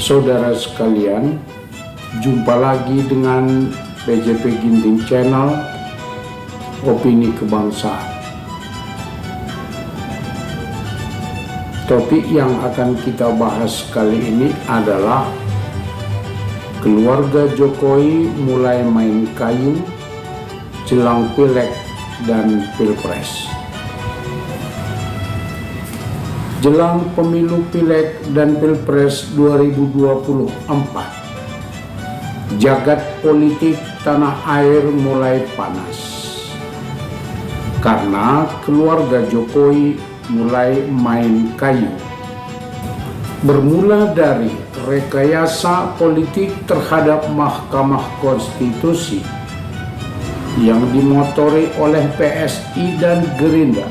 Saudara sekalian, jumpa lagi dengan PJP Ginting Channel, Opini Kebangsaan. Topik yang akan kita bahas kali ini adalah keluarga Jokowi mulai main kayu jelang Pileg dan Pilpres. Jelang pemilu Pileg dan Pilpres 2024, jagat politik tanah air mulai panas karena keluarga Jokowi mulai main kayu. Bermula dari rekayasa politik terhadap Mahkamah Konstitusi yang dimotori oleh PSI dan Gerindra,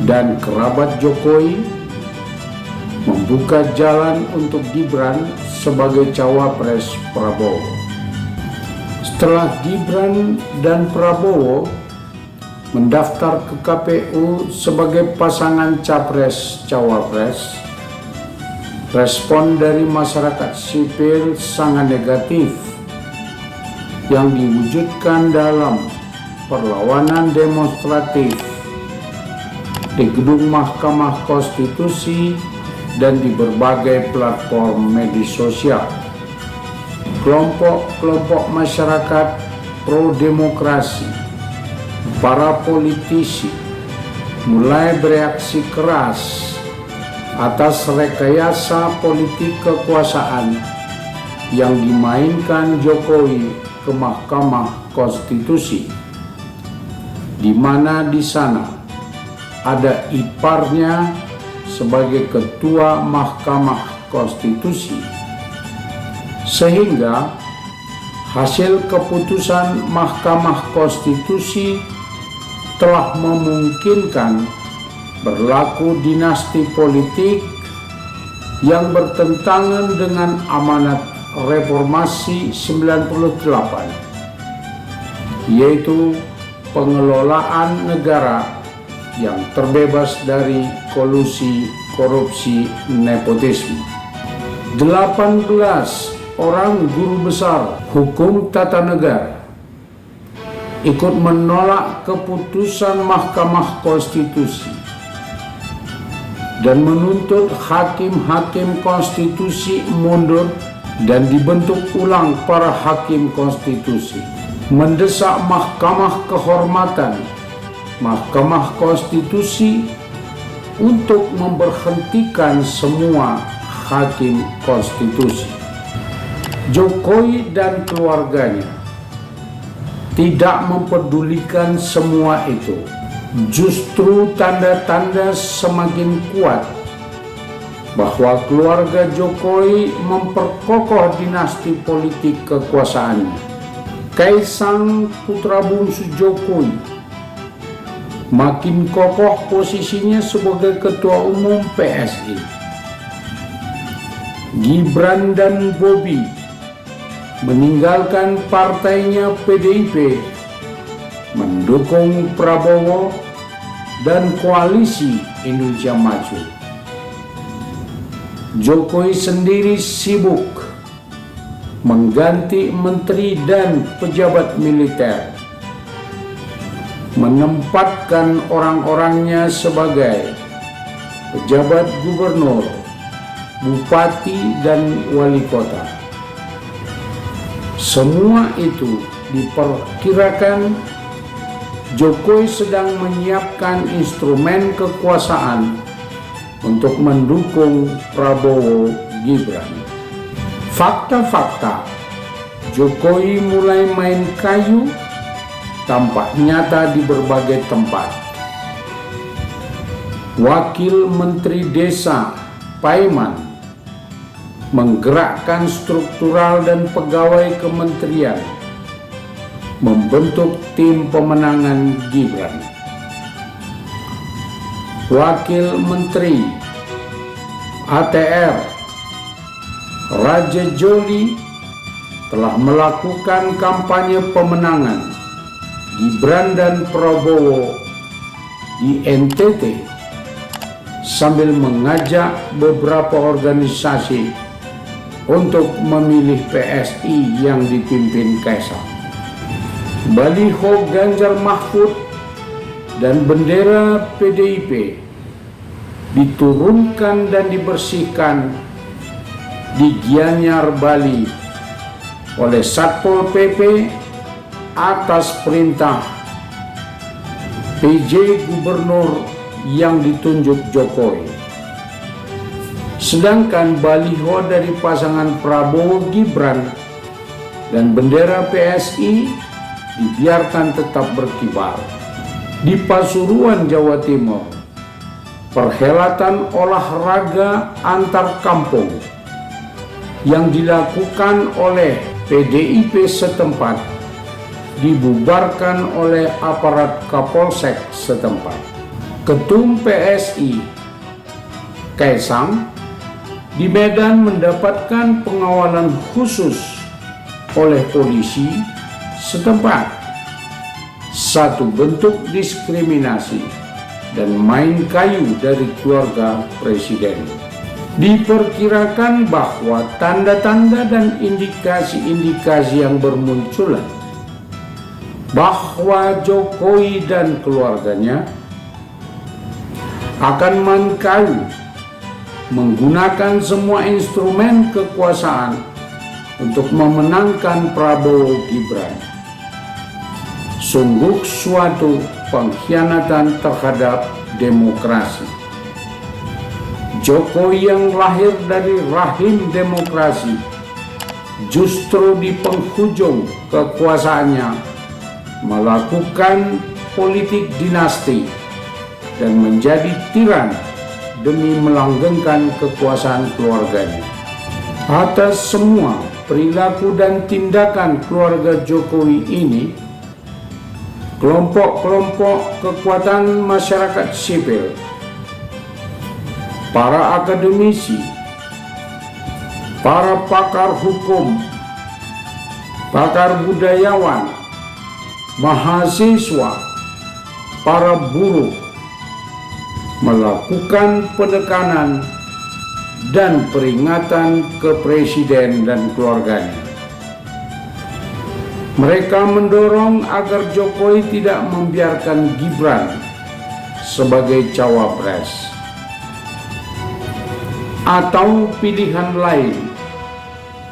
dan kerabat Jokowi membuka jalan untuk Gibran sebagai cawapres Prabowo. Setelah Gibran dan Prabowo mendaftar ke KPU sebagai pasangan capres-cawapres, respon dari masyarakat sipil sangat negatif yang diwujudkan dalam perlawanan demonstratif di gedung Mahkamah Konstitusi dan di berbagai platform media sosial. Kelompok-kelompok masyarakat pro-demokrasi, para politisi mulai bereaksi keras atas rekayasa politik kekuasaan yang dimainkan Jokowi ke Mahkamah Konstitusi, di mana di sana ada iparnya sebagai ketua Mahkamah Konstitusi, sehingga hasil keputusan Mahkamah Konstitusi telah memungkinkan berlaku dinasti politik yang bertentangan dengan amanat Reformasi 98, yaitu pengelolaan negara yang terbebas dari kolusi, korupsi, nepotisme. 18 orang guru besar hukum tata negara ikut menolak keputusan Mahkamah Konstitusi dan menuntut hakim-hakim konstitusi mundur dan dibentuk ulang para hakim konstitusi, mendesak Mahkamah Kehormatan Mahkamah Konstitusi untuk memberhentikan semua hakim konstitusi. Jokowi dan keluarganya tidak mempedulikan semua itu. Justru tanda-tanda semakin kuat bahwa keluarga Jokowi memperkokoh dinasti politik kekuasaannya. Kaisang putra bungsu Jokowi makin kokoh posisinya sebagai ketua umum PSI. Gibran dan Bobi meninggalkan partainya PDIP, mendukung Prabowo dan koalisi Indonesia Maju. Jokowi sendiri sibuk mengganti menteri dan pejabat militer, menempatkan orang-orangnya sebagai pejabat gubernur, bupati, dan wali kota. Semua itu diperkirakan Jokowi sedang menyiapkan instrumen kekuasaan untuk mendukung Prabowo Gibran. Fakta-fakta Jokowi mulai main kayu tampak nyata di berbagai tempat. Wakil Menteri Desa Paiman menggerakkan struktural dan pegawai kementerian membentuk tim pemenangan Gibran. Wakil Menteri ATR Raja Joli telah melakukan kampanye pemenangan Gibran dan Prabowo di NTT sambil mengajak beberapa organisasi untuk memilih PSI yang dipimpin Kaisang. Baliho Ganjar Mahfud dan bendera PDIP diturunkan dan dibersihkan di Gianyar, Bali oleh Satpol PP atas perintah PJ Gubernur yang ditunjuk Jokowi. Sedangkan baliho dari pasangan Prabowo Gibran dan bendera PSI dibiarkan tetap berkibar. Di Pasuruan, Jawa Timur, perhelatan olahraga antar kampung yang dilakukan oleh PDIP setempat dibubarkan oleh aparat Kapolsek setempat. Ketum PSI Kaisang di Medan mendapatkan pengawalan khusus oleh polisi setempat, satu bentuk diskriminasi dan main kayu dari keluarga presiden. Diperkirakan bahwa tanda-tanda dan indikasi-indikasi yang bermunculan bahwa Jokowi dan keluarganya akan main kayu, menggunakan semua instrumen kekuasaan untuk memenangkan Prabowo Gibran. Sungguh suatu pengkhianatan terhadap demokrasi. Jokowi yang lahir dari rahim demokrasi justru di penghujung kekuasaannya melakukan politik dinasti dan menjadi tiran demi melanggengkan kekuasaan keluarganya. Atas semua perilaku dan tindakan keluarga Jokowi ini, kelompok-kelompok kekuatan masyarakat sipil, para akademisi, para pakar hukum, pakar budayawan, mahasiswa, para buruh, melakukan penekanan dan peringatan ke presiden dan keluarganya. Mereka mendorong agar Jokowi tidak membiarkan Gibran sebagai cawapres atau pilihan lain.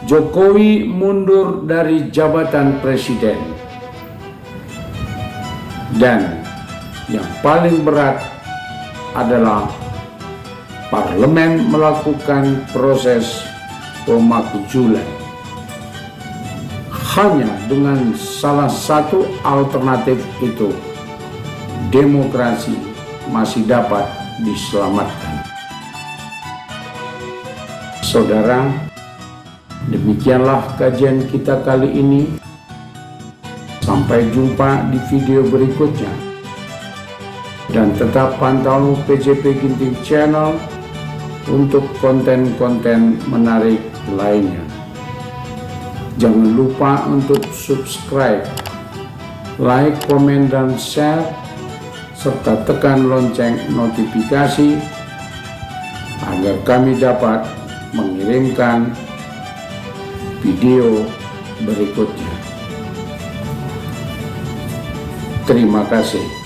Jokowi mundur dari jabatan presiden. Dan yang paling berat adalah parlemen melakukan proses pemakzulan. Hanya dengan salah satu alternatif itu, demokrasi masih dapat diselamatkan. Saudara, demikianlah kajian kita kali ini. Sampai jumpa di video berikutnya. Dan tetap pantau PJP Ginting Channel untuk konten-konten menarik lainnya. Jangan lupa untuk subscribe, like, komen, dan share, serta tekan lonceng notifikasi agar kami dapat mengirimkan video berikutnya. Terima kasih.